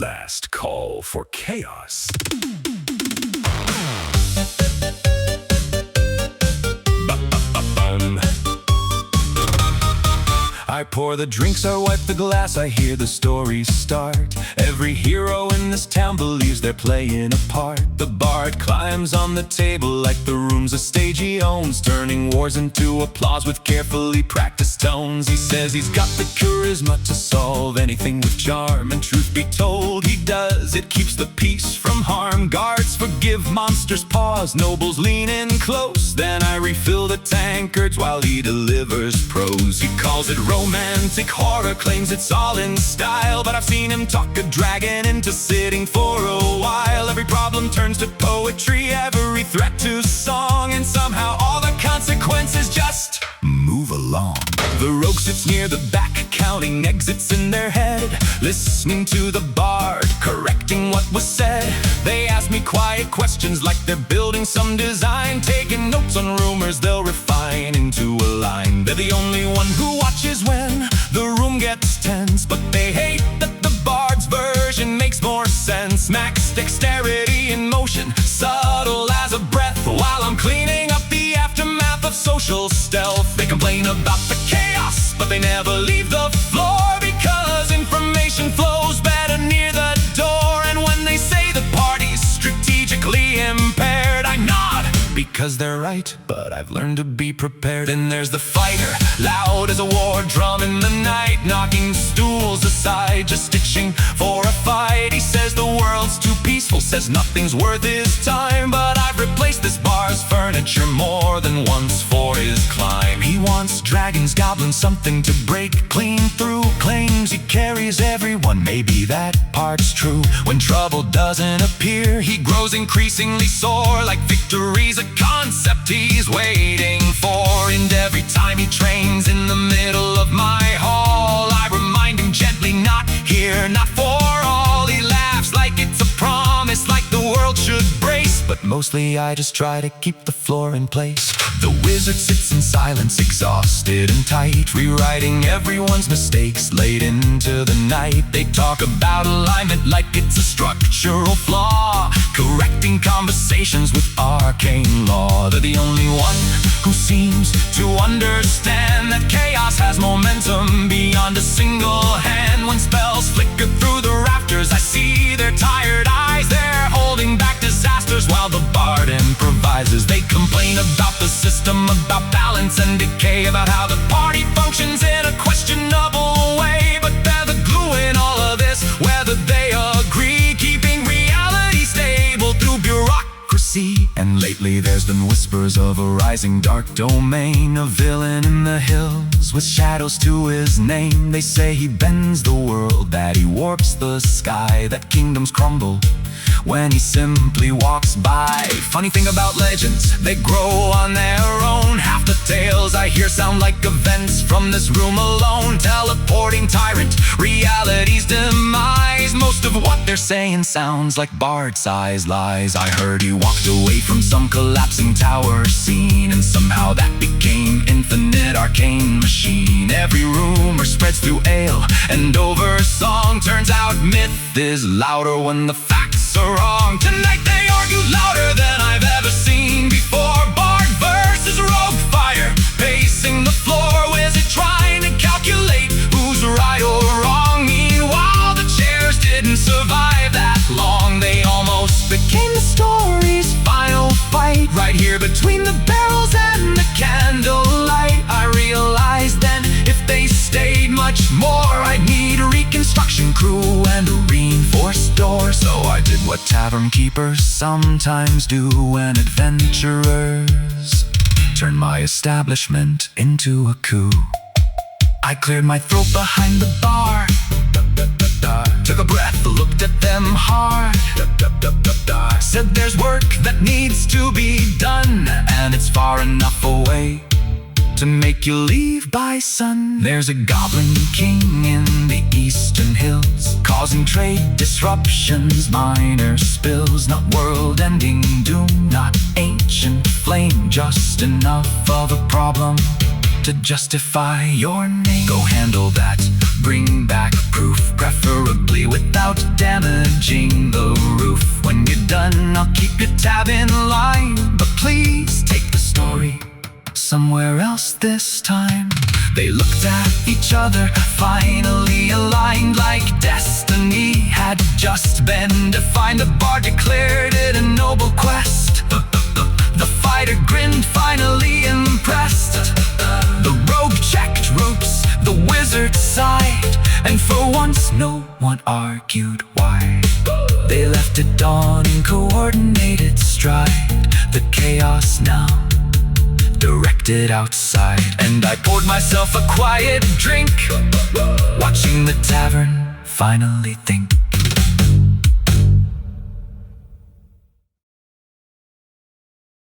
Last call for chaos. Ba-ba-ba-bum. I pour the drinks, I wipe the glass, I hear the stories start. Every hero in this town believes they're playing a part. The bard climbs on the table like the room's a stage he owns, turning wars into applause with carefully practiced tones. He says he's got the charisma to solve anything with charm, and truth be told, he does. It keeps the peace from harm. Guards forgive, monsters pause, nobles lean in close. Then I refill the tankards while he delivers prose. He calls it romantic horror, claims it's all in style, but I've seen him talk a dragon into sitting for a while. Every problem turns to poetry, every threat to song, and somehow all the consequences just move along. The rogue sits near the back, counting exits in their head, listening to the bard, correcting what was said. They ask me quiet questions like they're building some design, taking notes on rumors they'll refine into a line. They're the only one who watches when the room gets tense, but they hate that the bard's version makes more sense. Max dexterity in motion, subtle as a breath, while I'm cleaning up the aftermath of social stealth. They complain about the chaos, but they never leave the floor, because information flows better near the door. And when they say the party's strategically impaired, I nod, because they're right, but I've learned to be prepared. Then there's the fighter, loud as a war drum in the night, knocking stools aside, just itching for a fight. He says the world's too peaceful, says nothing's worth his time, but I've replaced this bar's furniture more than once for his climb. He wants dragons, goblins, something to break clean through, claims he carries everyone, maybe that part's true. When trouble doesn't appear, he grows increasingly sore, like victory's a concept he's waiting for. And every time he trains in the middle of my hall, I remind him gently, not here, not for all. He laughs like it's a promise, like the world should brace, but mostly I just try to keep the floor in place. The wizard sits in silence, exhausted and tight, rewriting everyone's mistakes late into the night. They talk about alignment like it's a structural flaw, correcting conversations with arcane law. They're the only one who seems to understand that chaos has momentum beyond a single hand. When spells flicker through the rafters, I see their tired eyes. They're holding back disasters while the bard improvises. They complain about the system, about balance and decay, about how the party functions in a questionable way. But they're the glue in all of this, whether they agree, keeping reality stable through bureaucracy. And lately there's been whispers of a rising dark domain, a villain in the hills with shadows to his name. They say he bends the world, that he warps the sky, that kingdoms crumble when he simply walks by. Funny thing about legends, they grow on their own. Half the tales I hear sound like events from this room alone, teleporting tyrant, reality's demise. Most of what they're saying sounds like bard-sized lies. I heard he walked away from some collapsing tower scene, and somehow that became infinite arcane machine. Every rumor spreads through ale and over song. Turns out myth is louder when the facts are wrong. Tonight they argue louder than I've ever seen before. Bard versus rogue fire, pacing the floor. Wizard trying to calculate who's right or wrong. Meanwhile the chairs didn't survive that long. They almost became the story's final fight, right here between the barrels and the candlelight. I realized then, if they stayed much more, I'd need a reconstruction crew and a reinforced door. So I did what tavern keepers sometimes do when adventurers turn my establishment into a coup. I cleared my throat behind the bar, took a breath, looked at them hard, said there's work that needs to be done, and it's far enough away to make you leave by sun. There's a goblin king in the eastern hills, causing trade disruptions, minor spills. Not world-ending doom, not ancient flame, just enough of a problem to justify your name. Go handle that, bring back proof, preferably without damaging the roof. When you're done, I'll keep your tab in line, but please take the story somewhere else this time. They looked at each other, finally aligned, like destiny had just been defined. The bard declared it a noble quest. The fighter grinned, finally impressed. The rogue checked ropes, the wizard sighed, and for once no one argued why. They left at dawn in coordinated stride, the chaos now directed outside. And I poured myself a quiet drink, watching the tavern finally think.